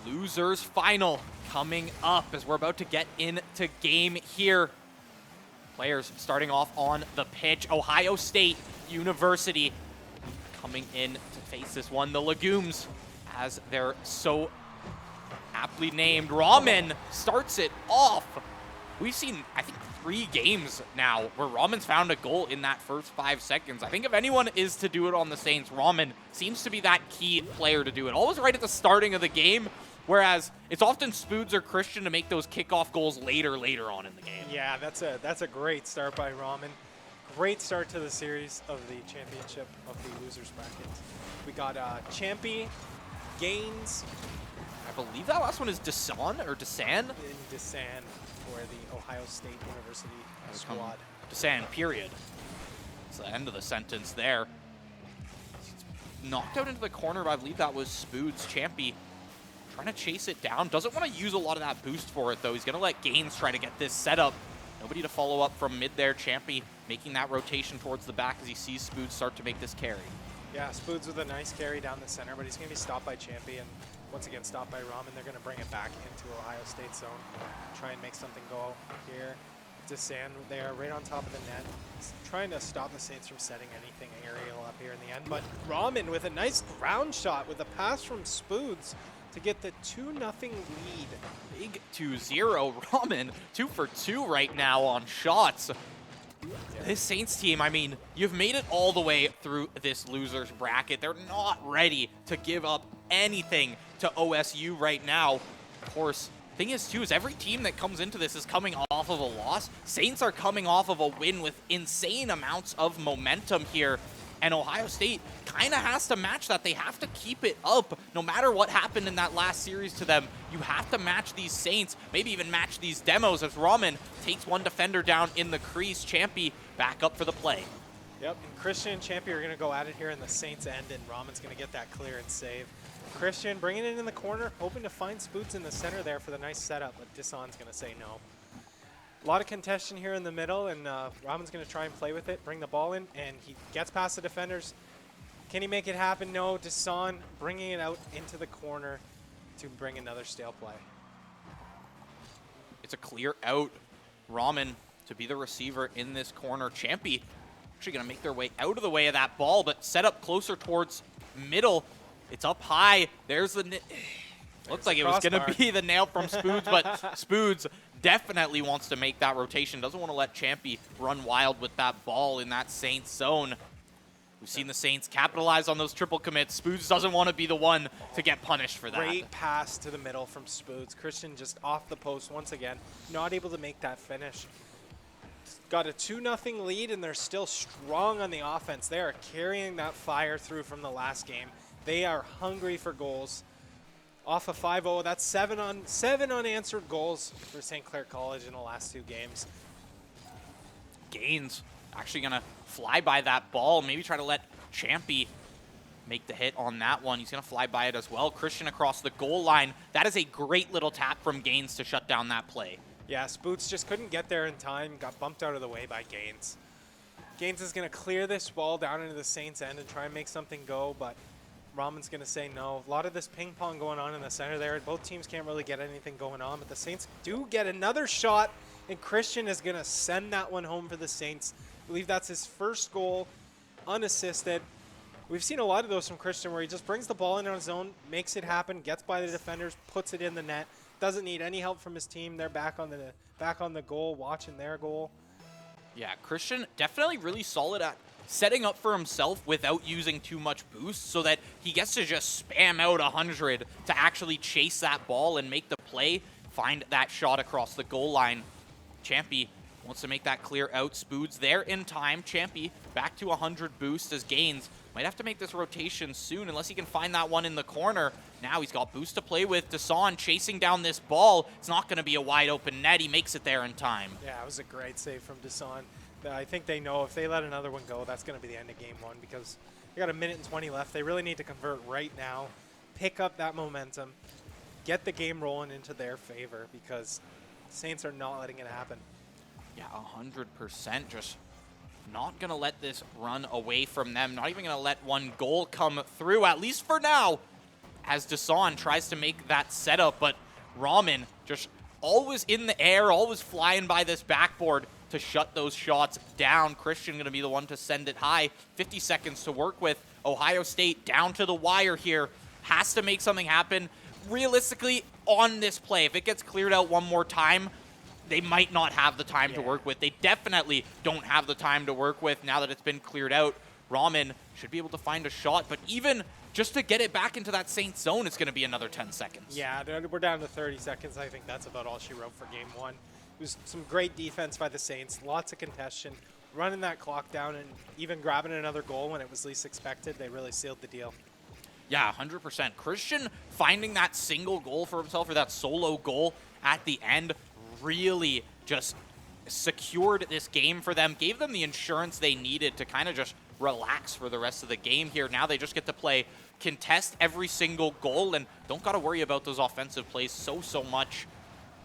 Losers final coming up as we're about to get into game here. Players starting off on the pitch. Ohio State University coming in to face this one. The Legumes, as they're so aptly named. Ramen starts it off. We've seen, I think, 3 games now where Ramen's found a goal in that first 5 seconds. I think if anyone is to do it on the Saints, Ramen seems to be that key player to do it. Always right at the starting of the game, whereas it's often Spoods or Christian to make those kickoff goals later on in the game. Yeah, that's a great start by Ramen. Great start to the series of the championship of the losers bracket. We got Champy, Gaines. I believe that last one is Desan or Desan? In Desan for the Ohio State University squad. Desan, period. It's the end of the sentence there. Knocked out into the corner, but I believe that was Spoods. Champy trying to chase it down. Doesn't want to use a lot of that boost for it, though. He's going to let Gaines try to get this set up. Nobody to follow up from mid there. Champy making that rotation towards the back as he sees Spoods start to make this carry. Yeah, Spoods with a nice carry down the center, but he's going to be stopped by Champy, and once again stopped by Ramen. They're going to bring it back into Ohio State zone. Try and make something go here. Desan there, right on top of the net. He's trying to stop the Saints from setting anything aerial up here in the end, but Ramen with a nice ground shot with a pass from Spoods to get the 2-0 lead. Big 2-0. Ramen 2 for 2 right now on shots. This Saints team, I mean, you've made it all the way through this losers bracket. They're not ready to give up anything to OSU right now. Of course, thing is too, is every team that comes into this is coming off of a loss. Saints are coming off of a win with insane amounts of momentum here. And Ohio State kind of has to match that. They have to keep it up no matter what happened in that last series to them. You have to match these Saints, maybe even match these demos as Ramen takes one defender down in the crease. Champy back up for the play. Yep, and Christian and Champy are going to go at it here in the Saints end, and Ramen's going to get that clearance save. Christian bringing it in the corner, hoping to find Spoods in the center there for the nice setup, but Desan's going to say no. A lot of contention here in the middle, and Ramen's going to try and play with it, bring the ball in, and he gets past the defenders. Can he make it happen? No. Desan bringing it out into the corner to bring another stale play. It's a clear out. Ramen to be the receiver in this corner. Champy actually going to make their way out of the way of that ball, but set up closer towards middle. It's up high. There's the... Looks like it was going to be the nail from Spoods, but Spoods definitely wants to make that rotation. Doesn't want to let Champy run wild with that ball in that Saints zone. We've seen the Saints capitalize on those triple commits. Spoods doesn't want to be the one to get punished for that. Great pass to the middle from Spoods. Christian just off the post once again. Not able to make that finish. Got a 2-0 lead, and they're still strong on the offense. They are carrying that fire through from the last game. They are hungry for goals. Off of 5-0, that's 7 unanswered goals for St. Clair College in the last 2 games. Gaines actually going to fly by that ball, maybe try to let Champy make the hit on that one. He's going to fly by it as well. Christian across the goal line. That is a great little tap from Gaines to shut down that play. Yeah, Spoots just couldn't get there in time, got bumped out of the way by Gaines. Gaines is going to clear this ball down into the Saints end and try and make something go, but Ramen's going to say no. A lot of this ping pong going on in the center there. Both teams can't really get anything going on, but the Saints do get another shot, and Christian is going to send that one home for the Saints. I believe that's his first goal, unassisted. We've seen a lot of those from Christian where he just brings the ball in on his own, makes it happen, gets by the defenders, puts it in the net. Doesn't need any help from his team. They're back on the goal, watching their goal. Yeah, Christian definitely really solid at setting up for himself without using too much boost so that he gets to just spam out 100 to actually chase that ball and make the play, find that shot across the goal line. Champy wants to make that clear out. Spoods there in time. Champy back to 100 boost as Gaines might have to make this rotation soon unless he can find that one in the corner. Now he's got boost to play with. Desan chasing down this ball. It's not going to be a wide open net. He makes it there in time. Yeah, it was a great save from Desan. I think they know if they let another one go, that's going to be the end of game 1 because they got 1:20 left. They really need to convert right now, pick up that momentum, get the game rolling into their favor because Saints are not letting it happen. Yeah, 100%. Just not going to let this run away from them. Not even going to let one goal come through, at least for now. as Dasan tries to make that setup, but Ramen just always in the air, always flying by this backboard to shut those shots down. Christian going to be the one to send it high. 50 seconds to work with. Ohio State down to the wire here. Has to make something happen. Realistically, on this play, if it gets cleared out one more time, they might not have the time to work with. They definitely don't have the time to work with now that it's been cleared out. Ramen should be able to find a shot, but even just to get it back into that Saints zone, it's going to be another 10 seconds. Yeah, we're down to 30 seconds. I think that's about all she wrote for game one. It was some great defense by the Saints, lots of contention, running that clock down and even grabbing another goal when it was least expected. They really sealed the deal. Yeah, 100%. Christian finding that single goal for himself, or that solo goal at the end, really just secured this game for them, gave them the insurance they needed to kind of just relax for the rest of the game here. Now they just get to play contest every single goal and don't got to worry about those offensive plays so much.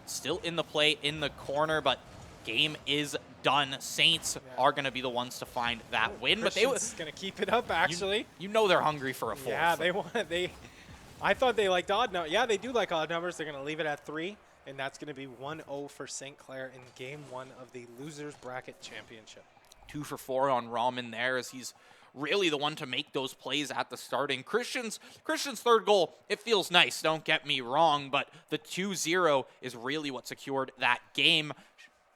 Still in the play in the corner, but game is done. Saints are going to be the ones to find that win, but they was going to keep it up. Actually, you know they're hungry for a fourth. Yeah, I thought they liked odd numbers. Yeah, they do like odd numbers. They're going to leave it at 3, and that's going to be 1-0 for St. Clair in game 1 of the losers bracket championship. 2 for 4 on Ramen there, as he's really the one to make those plays at the starting. Christian's third goal, it feels nice, don't get me wrong, but the 2-0 is really what secured that game.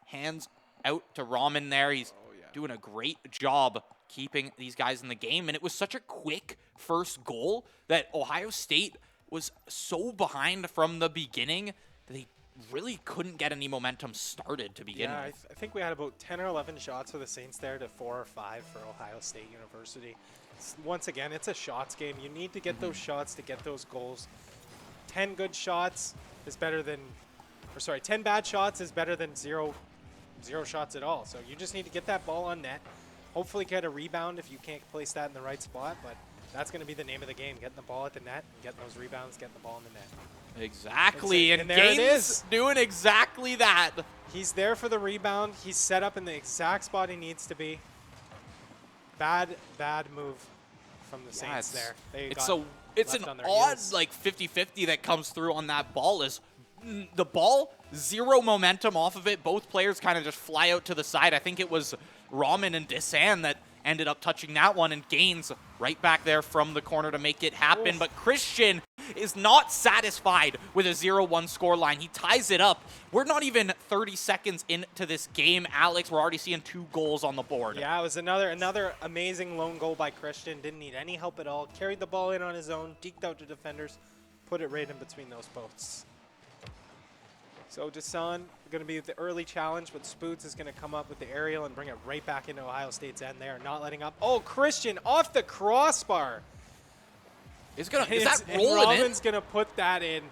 Hands out to Ramen there. He's doing a great job keeping these guys in the game, and it was such a quick first goal that Ohio State was so behind from the beginning that they really couldn't get any momentum started to begin with. I think we had about 10 or 11 shots for the Saints there to 4 or 5 for Ohio State University. Once again, it's a shots game. You need to get those shots to get those goals. 10 good shots is better than, 10 bad shots is better than zero shots at all. So you just need to get that ball on net. Hopefully get a rebound if you can't place that in the right spot, but that's going to be the name of the game, getting the ball at the net, and getting those rebounds, getting the ball in the net. Exactly, and there it Gaines doing exactly that. He's there for the rebound. He's set up in the exact spot he needs to be. Bad move from the Saints there. It's an odd like 50-50 that comes through on that ball. Is the ball, zero momentum off of it. Both players kind of just fly out to the side. I think it was Ramen and Desan that ended up touching that one, and Gaines right back there from the corner to make it happen. Oof. But Christian is not satisfied with a 0-1 scoreline. He ties it up. We're not even 30 seconds into this game, Alex. We're already seeing 2 goals on the board. Yeah, it was another amazing lone goal by Christian. Didn't need any help at all. Carried the ball in on his own, deked out to defenders, put it right in between those posts. So Dasan going to be the early challenge, but Spoots is going to come up with the aerial and bring it right back into Ohio State's end there, not letting up. Oh, Christian off the crossbar. Is that rolling in? Ramen's going to put that in.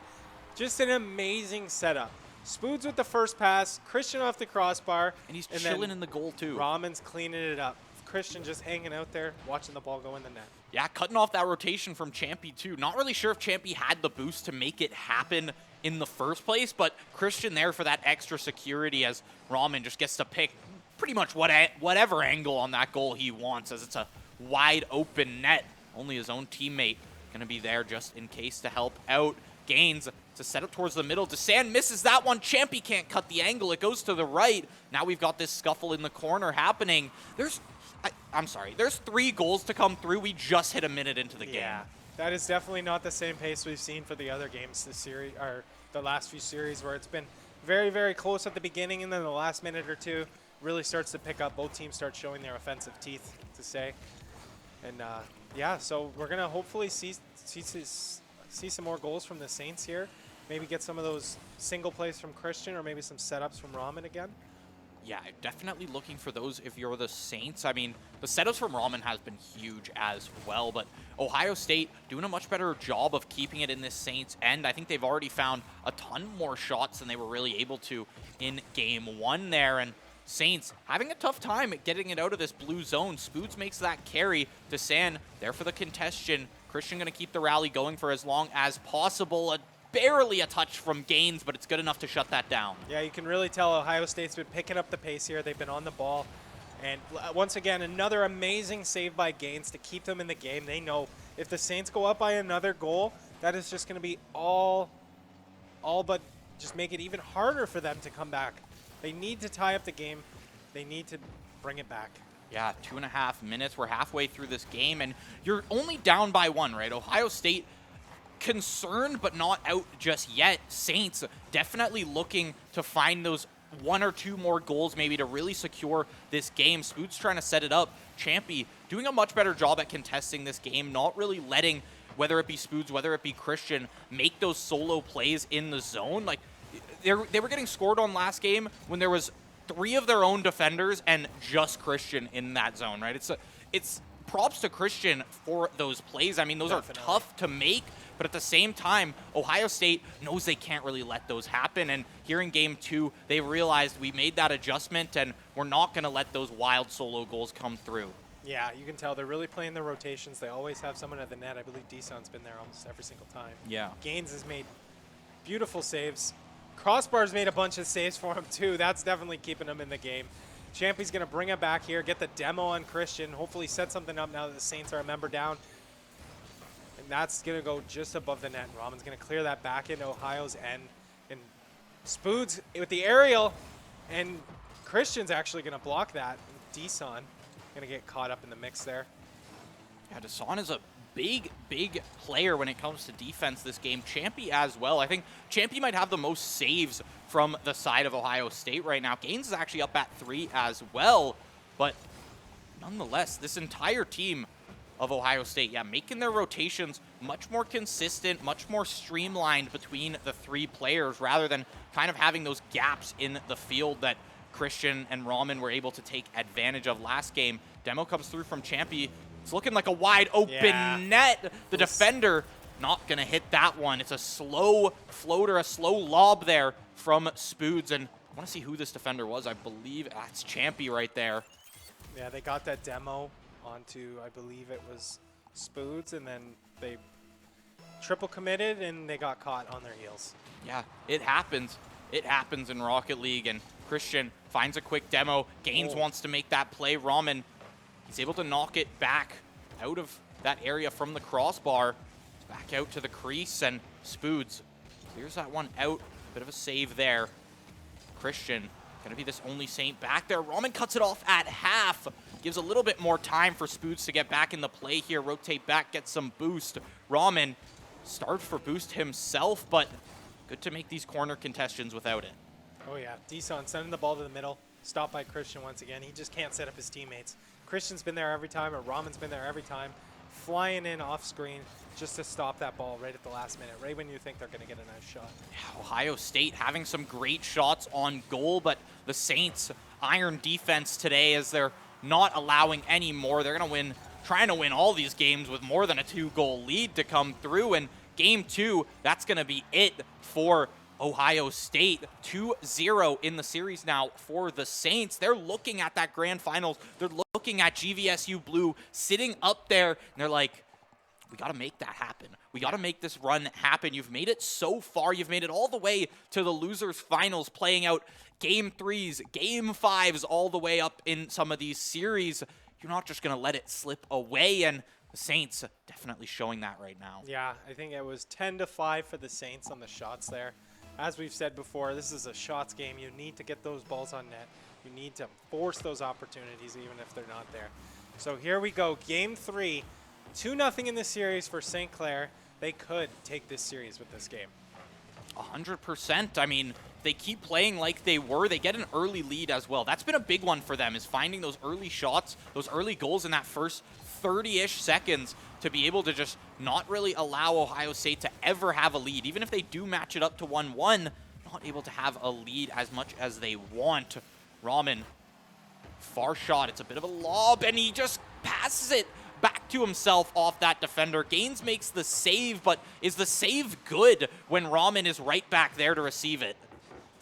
Just an amazing setup. Spoots with the first pass, Christian off the crossbar. And he's chilling in the goal too. Ramen's cleaning it up. Christian just hanging out there, watching the ball go in the net. Yeah, cutting off that rotation from Champy too. Not really sure if Champy had the boost to make it happen in the first place, but Christian there for that extra security as Ramen just gets to pick pretty much whatever angle on that goal he wants, as it's a wide open net. Only his own teammate going to be there just in case to help out. Gaines to set up towards the middle. Desan misses that one. Champy can't cut the angle. It goes to the right. Now we've got this scuffle in the corner happening. I'm sorry. There's 3 goals to come through. We just hit a minute into the game. Yeah, that is definitely not the same pace we've seen for the other games this series, or the last few series, where it's been very, very close at the beginning, and then the last minute or two really starts to pick up. Both teams start showing their offensive teeth, to say. And yeah, so we're gonna hopefully see some more goals from the Saints here. Maybe get some of those single plays from Christian, or maybe some setups from Ramen again. Yeah, definitely looking for those if you're the Saints. I mean, the setups from Ramen has been huge as well, but Ohio State doing a much better job of keeping it in this Saints end. I think they've already found a ton more shots than they were really able to in game 1 there, and Saints having a tough time at getting it out of this blue zone. Spoots makes that carry. Desan there for the contestation. Christian going to keep the rally going for as long as possible. Barely a touch from Gaines, but it's good enough to shut that down. Yeah, you can really tell Ohio State's been picking up the pace here. They've been on the ball. And once again, another amazing save by Gaines to keep them in the game. They know if the Saints go up by another goal, that is just going to be all but just make it even harder for them to come back. They need to tie up the game. They need to bring it back. Yeah, 2.5 minutes. We're halfway through this game, and you're only down by 1, right? Ohio State concerned, but not out just yet. Saints definitely looking to find those 1 or 2 more goals maybe to really secure this game. Spood's trying to set it up. Champy doing a much better job at contesting this game, not really letting, whether it be Spoods, whether it be Christian, make those solo plays in the zone. Like, they were getting scored on last game when there was 3 of their own defenders and just Christian in that zone, right? It's props to Christian for those plays. I mean, those are tough to make, but at the same time, Ohio State knows they can't really let those happen. And here in game 2, they realized we made that adjustment and we're not going to let those wild solo goals come through. Yeah, you can tell they're really playing their rotations. They always have someone at the net. I believe Deson's been there almost every single time. Yeah. Gaines has made beautiful saves. Crossbar's made a bunch of saves for him too. That's definitely keeping him in the game. Champy's going to bring it back here, get the demo on Christian, hopefully set something up now that the Saints are a member down. And that's going to go just above the net. Rahman's going to clear that back into Ohio's end. And Spoods with the aerial, and Christian's actually going to block that. Deson going to get caught up in the mix there. Yeah, Deson is a big player when it comes to defense this game. Champy as well. I think Champy might have the most saves from the side of Ohio State right now. Gaines is actually up at 3 as well. But nonetheless, this entire team of Ohio State, yeah, making their rotations much more consistent, much more streamlined between the 3 players rather than kind of having those gaps in the field that Christian and Rahman were able to take advantage of last game. Demo comes through from Champy. It's looking like a wide open net. The defender not going to hit that one. It's a slow floater, a slow lob there from Spoods. And I want to see who this defender was. I believe that's Champy right there. Yeah, they got that demo onto, I believe it was Spoods, and then they triple committed and they got caught on their heels. Yeah, it happens. It happens in Rocket League, and Christian finds a quick demo. Gaines wants to make that play. Rahman, he's able to knock it back out of that area from the crossbar. Back out to the crease, and Spoods clears that one out. Bit of a save there. Christian gonna be this only Saint back there. Rahman cuts it off at half. Gives a little bit more time for Spoods to get back in the play here. Rotate back, get some boost. Rahman starved for boost himself, but good to make these corner contests without it. Oh yeah, Deson sending the ball to the middle. Stopped by Christian once again. He just can't set up his teammates. Christian's been there every time, or Rahman's been there every time. Flying in off screen just to stop that ball right at the last minute, right when you think they're going to get a nice shot. Yeah, Ohio State having some great shots on goal, but the Saints iron defense today as they're not allowing any more. They're going to win, trying to win all these games with more than a 2-goal lead to come through. And game 2, that's going to be it for Ohio State. 2-0 in the series now for the Saints. They're looking at that grand finals. They're looking at GVSU Blue sitting up there, and they're like, we got to make that happen. We got to make this run happen. You've made it so far. You've made it all the way to the losers finals, playing out game 3s, game 5s, all the way up in some of these series. You're not just going to let it slip away, and the Saints definitely showing that right now. Yeah, I think it was 10-5 for the Saints on the shots there. As we've said before, this is a shots game. You need to get those balls on net. You need to force those opportunities even if they're not there. So here we go. Game 3, 2-0 in the series for St. Clair. They could take this series with this game. 100%. I mean, they keep playing like they were. They get an early lead as well. That's been a big one for them, is finding those early shots, those early goals in that first 30-ish seconds to be able to just not really allow Ohio State to ever have a lead. Even if they do match it up to 1-1, not able to have a lead as much as they want. Rahman, far shot. It's a bit of a lob, and he just passes it back to himself off that defender. Gaines makes the save, but is the save good when Rahman is right back there to receive it?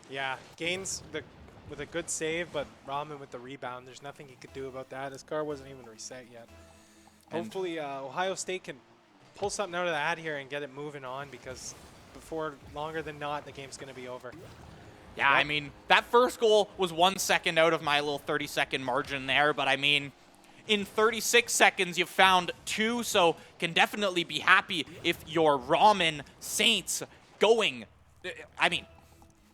Yeah, Gaines with a good save, but Rahman with the rebound. There's nothing he could do about that. His car wasn't even reset yet. Hopefully Ohio State can pull something out of that here and get it moving on, because before longer than not, the game's going to be over. Yeah, I mean, that first goal was 1 second out of my little 30-second margin there, but I mean, in 36 seconds, you've found 2, so can definitely be happy if you're Ramen Saints going. I mean,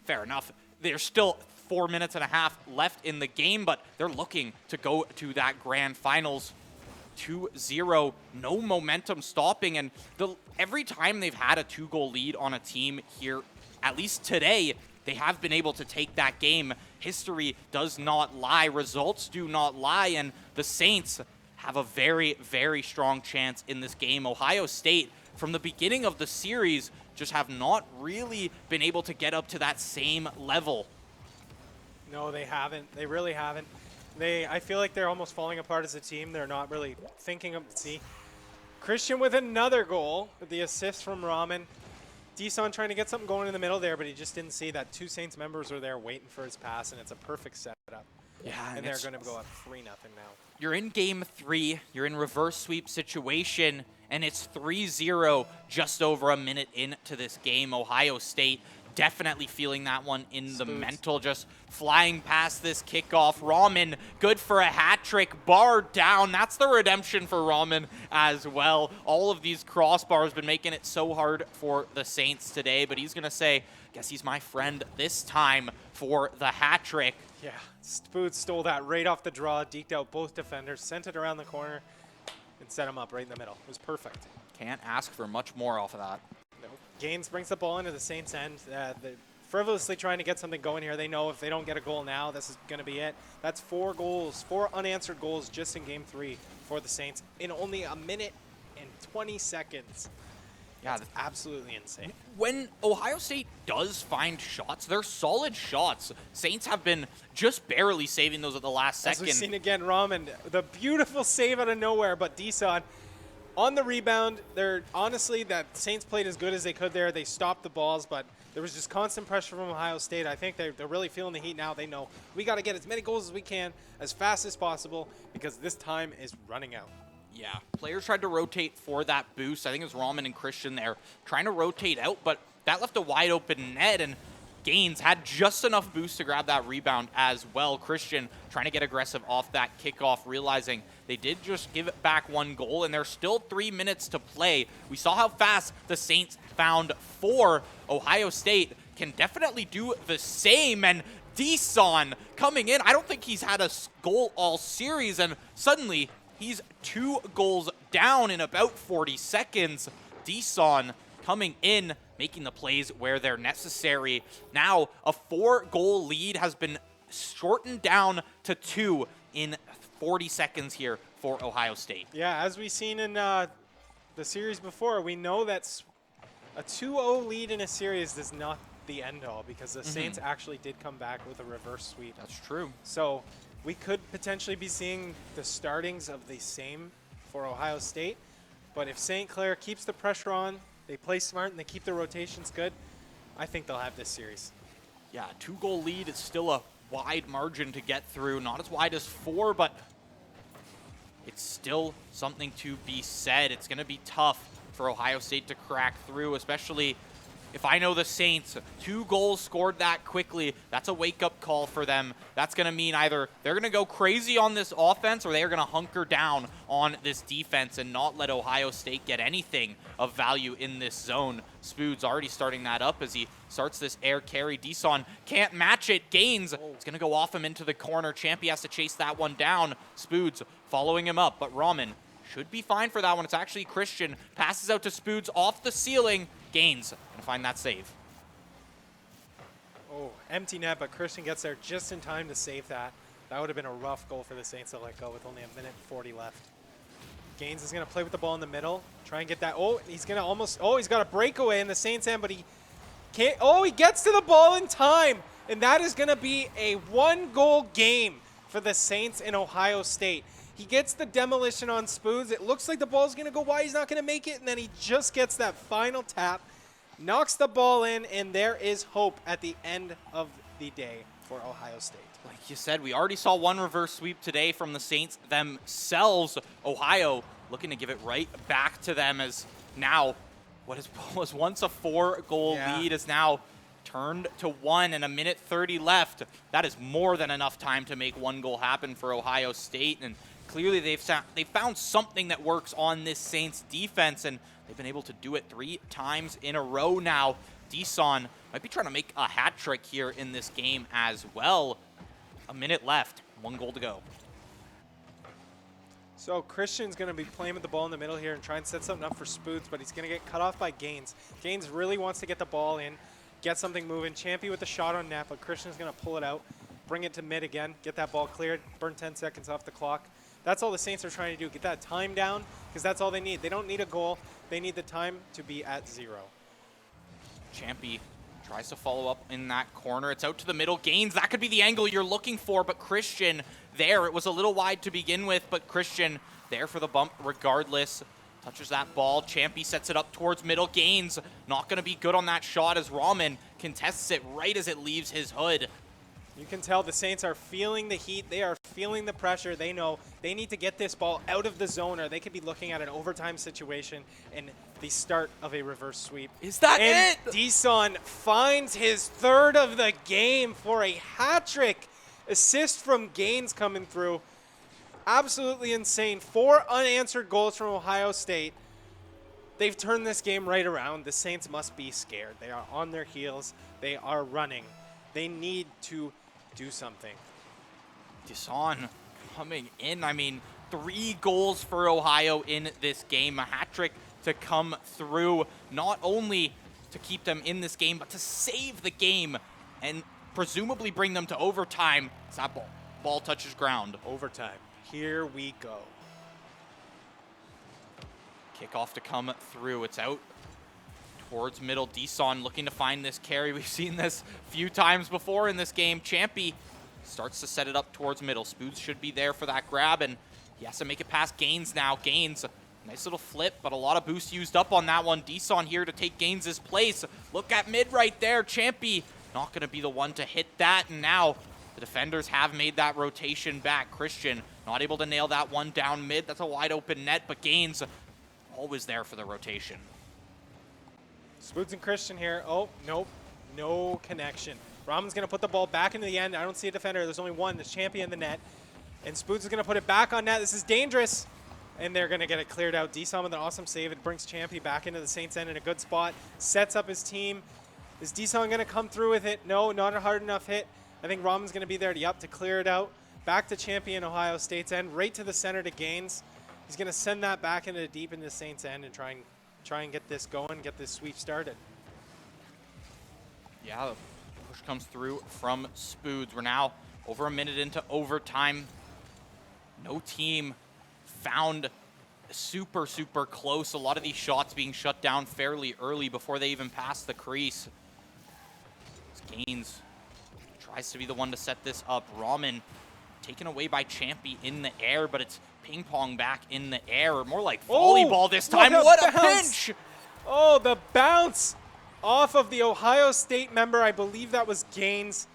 fair enough. There's still 4 minutes and a half left in the game, but they're looking to go to that grand finals. 2-0, no momentum stopping, and every time they've had a 2-goal lead on a team here, at least today, they have been able to take that game. History does not lie, results do not lie, and the Saints have a very, very strong chance in this game. Ohio State, from the beginning of the series, just have not really been able to get up to that same level. No, they haven't. They really haven't. I feel like they're almost falling apart as a team. They're not really thinking of, see, Christian with another goal, with the assist from Ramen. Deson trying to get something going in the middle there, but he just didn't see that 2 Saints members were there waiting for his pass, and it's a perfect setup. Yeah, and they're going to go up 3-0 now. You're in game 3, you're in reverse sweep situation, and it's 3-0 just over a minute into this game. Ohio State definitely feeling that one in the mental, just flying past this kickoff. Ramen, good for a hat trick, bar down. That's the redemption for Ramen as well. All of these crossbars been making it so hard for the Saints today, but he's gonna say, guess he's my friend this time for the hat trick. Yeah, Spoods stole that right off the draw, deked out both defenders, sent it around the corner, and set him up right in the middle. It was perfect. Can't ask for much more off of that. Gaines brings the ball into the Saints' end. They're frivolously trying to get something going here. They know if they don't get a goal now, this is going to be it. That's 4 goals, 4 unanswered goals just in game 3 for the Saints in only a minute and 20 seconds. Yeah, that's absolutely insane. When Ohio State does find shots, they're solid shots. Saints have been just barely saving those at the last second. As we've seen again, Ramen, the beautiful save out of nowhere, but Deson on the rebound. Honestly, that Saints played as good as they could there. They stopped the balls, but there was just constant pressure from Ohio State. I think they're really feeling the heat now. They know we got to get as many goals as we can as fast as possible because this time is running out. Yeah, players tried to rotate for that boost. I think it was Ramen and Christian there trying to rotate out, but that left a wide open net, and Gaines had just enough boost to grab that rebound as well. Christian trying to get aggressive off that kickoff, realizing they did just give it back 1 goal, and there's still 3 minutes to play. We saw how fast the Saints found 4. Ohio State can definitely do the same, and Deson coming in. I don't think he's had a goal all series, and suddenly he's 2 goals down in about 40 seconds. Deson coming in, making the plays where they're necessary. Now, a 4-goal lead has been shortened down to 2 in 40 seconds here for Ohio State. Yeah, as we've seen in the series before, we know that a 2-0 lead in a series is not the end-all because the Saints actually did come back with a reverse sweep. That's true. So we could potentially be seeing the startings of the same for Ohio State, but if St. Clair keeps the pressure on, they play smart, and they keep their rotations good, I think they'll have this series. Yeah, 2-goal lead is still a wide margin to get through. Not as wide as 4, but it's still something to be said. It's going to be tough for Ohio State to crack through, especially if I know the Saints, 2 goals scored that quickly. That's a wake-up call for them. That's going to mean either they're going to go crazy on this offense or they're going to hunker down on this defense and not let Ohio State get anything of value in this zone. Spood's already starting that up as he starts this air carry. Deson can't match it. Gaines, it's going to go off him into the corner. Champy has to chase that one down. Spood's following him up, but Ramen should be fine for that one. It's actually Christian. Passes out to Spood's off the ceiling. Gaines gonna find that save. Oh, empty net, but Christian gets there just in time to save that. That would have been a rough goal for the Saints to let go with only a minute and 40 left. Gaines is going to play with the ball in the middle. Try and get that. Oh, he's going to almost. Oh, he's got a breakaway in the Saints' end, but he can't. Oh, he gets to the ball in time. And that is going to be a 1-goal game for the Saints in Ohio State. He gets the demolition on Spoons. It looks like the ball's going to go wide. He's not going to make it. And then he just gets that final tap, knocks the ball in, and there is hope at the end of the day for Ohio State. Like you said, we already saw 1 reverse sweep today from the Saints themselves. Ohio looking to give it right back to them as now what was once a 4-goal lead is now turned to 1 and a minute 30 left. That is more than enough time to make 1 goal happen for Ohio State. And clearly they've found something that works on this Saints defense, and they've been able to do it 3 times in a row now. Deson might be trying to make a hat trick here in this game as well. A minute left, 1 goal to go. So Christian's going to be playing with the ball in the middle here and try and set something up for Spoods, but he's going to get cut off by Gaines. Gaines really wants to get the ball in, get something moving. Champy with the shot on net, but Christian's going to pull it out, bring it to mid again, get that ball cleared, burn 10 seconds off the clock. That's all the Saints are trying to do, get that time down, because that's all they need. They don't need a goal. They need the time to be at 0. Champy tries to follow up in that corner. It's out to the middle. Gaines, that could be the angle you're looking for, but Christian there. It was a little wide to begin with, but Christian there for the bump regardless. Touches that ball. Champy sets it up towards middle. Gaines not going to be good on that shot as Ramen contests it right as it leaves his hood. You can tell the Saints are feeling the heat. They are feeling the pressure. They know they need to get this ball out of the zone, or they could be looking at an overtime situation and the start of a reverse sweep. Is that and it? Deson finds his 3rd of the game for a hat trick. Assist from Gaines coming through. Absolutely insane. 4 unanswered goals from Ohio State. They've turned this game right around. The Saints must be scared. They are on their heels. They are running. They need to do something. Deson coming in. I mean, 3 goals for Ohio in this game. A hat trick to come through, not only to keep them in this game, but to save the game and presumably bring them to overtime. As that ball touches ground. Overtime. Here we go. Kickoff to come through. It's out towards middle. Deson looking to find this carry. We've seen this a few times before in this game. Champy starts to set it up towards middle. Spoods should be there for that grab, and he has to make it past Gaines now. Gaines, nice little flip, but a lot of boost used up on that one. Deson here to take Gaines' place. Look at mid right there. Champy not going to be the one to hit that, and now the defenders have made that rotation back. Christian not able to nail that one down mid. That's a wide open net, but Gaines always there for the rotation. Spoods and Christian here. Oh, nope. No connection. Ramen's going to put the ball back into the end. I don't see a defender. There's only one. There's Champy in the net. And Spoods is going to put it back on net. This is dangerous. And they're going to get it cleared out. Deson with an awesome save. It brings Champy back into the Saints' end in a good spot. Sets up his team. Is Deson going to come through with it? No, not a hard enough hit. I think Ramen's going to be there to clear it out. Back to Champy in Ohio State's end. Right to the center to Gaines. He's going to send that back into deep in the Saints' end and try and get this going, get this sweep started. Yeah, the push comes through from Spoods. We're now over a minute into overtime. No team found super, super close. A lot of these shots being shut down fairly early before they even pass the crease. Gaines tries to be the one to set this up. Ramen taken away by Champy in the air, but it's ping pong back in the air, or more like volleyball this time. What a pinch! Oh, the bounce off of the Ohio State member. I believe that was Gaines,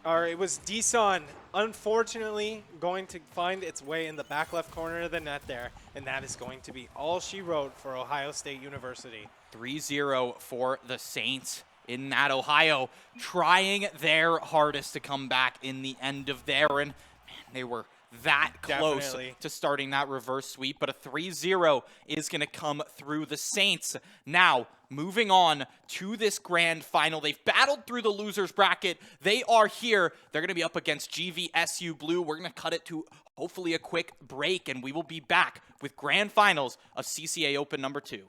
or it was Deson. Unfortunately, going to find its way in the back left corner of the net there, and that is going to be all she wrote for Ohio State University. 3-0 for the Saints in that Ohio, trying their hardest to come back in the end of there, and man, they were that close Definitely to starting that reverse sweep, but a 3-0 is going to come through the Saints. Now, moving on to this grand final. They've battled through the losers bracket. They are here. They're going to be up against GVSU Blue. We're going to cut it to hopefully a quick break, and we will be back with grand finals of CCA Open number 2.